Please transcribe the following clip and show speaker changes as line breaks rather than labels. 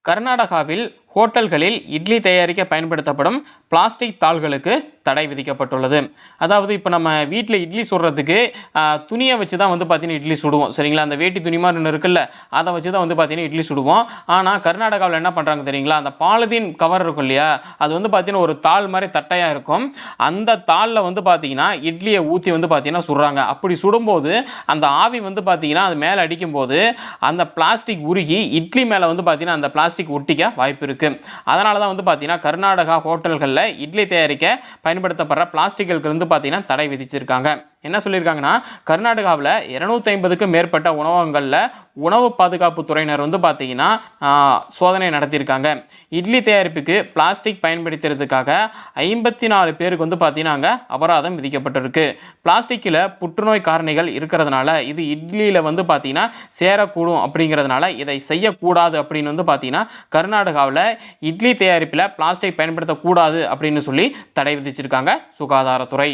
கர்நாடகாவில் ஹோட்டல்களில் இட்லி தயாரிக்க பயன்படுத்தப்படும் பிளாஸ்டிக் தாள்களுக்கு தடை விதிக்கப்பட்டுள்ளது. அதாவது இப்போ நம்ம வீட்டில் இட்லி சுடுறதுக்கு துணியை வச்சு தான் வந்து பார்த்தீங்கன்னா இட்லி சுடுவோம், சரிங்களா? அந்த வேட்டி துணி மாதிரி ஒன்று இருக்குல்ல, அதை வச்சு தான் வந்து பார்த்தீங்கன்னா இட்லி சுடுவோம். ஆனால் கர்நாடகாவில் என்ன பண்ணுறாங்க தெரியுங்களா? அந்த பாலிதீன் கவர் இருக்கும் இல்லையா, அது வந்து பார்த்தீங்கன்னா ஒரு தாள் மாதிரி தட்டையாக இருக்கும். அந்த தாளில் வந்து பார்த்தீங்கன்னா இட்லியை ஊற்றி வந்து பார்த்தீங்கன்னா சுடுறாங்க. அப்படி சுடும்போது அந்த ஆவி வந்து பார்த்தீங்கன்னா அது மேலே அடிக்கும்போது அந்த பிளாஸ்டிக் உருகி இட்லி மேலே வந்து பார்த்தீங்கன்னா அந்த பிளாஸ்டிக் ஒட்டிக்க வாய்ப்பு இருக்குது. அதனால தான் வந்து பார்த்தீங்கன்னா கர்நாடகா ஹோட்டல்களில் இட்லி தயாரிக்க பயன்படுத்தப்படுற பிளாஸ்டிக்களுக்கு வந்து பார்த்தீங்கன்னா தடை விதிச்சிருக்காங்க. என்ன சொல்லியிருக்காங்கன்னா, கர்நாடகாவில் 250க்கும் மேற்பட்ட உணவகங்களில் உணவு பாதுகாப்பு துறையினர் வந்து பார்த்தீங்கன்னா சோதனை நடத்தியிருக்காங்க. இட்லி தயாரிப்புக்கு பிளாஸ்டிக் பயன்படுத்துறதுக்காக 54 பேருக்கு வந்து பார்த்தீங்கன்னா அங்கே அபராதம் விதிக்கப்பட்டிருக்கு. பிளாஸ்டிக்கில் புற்றுநோய் காரணிகள் இருக்கிறதுனால இது இட்லியில் வந்து பார்த்தீங்கன்னா சேரக்கூடும். அப்படிங்கிறதுனால இதை செய்யக்கூடாது அப்படின்னு வந்து பார்த்தீங்கன்னா கர்நாடகாவில் இட்லி தயாரிப்பில் பிளாஸ்டிக் பயன்படுத்தக்கூடாது அப்படின்னு சொல்லி தடை விதிச்சிருக்காங்க சுகாதாரத்துறை.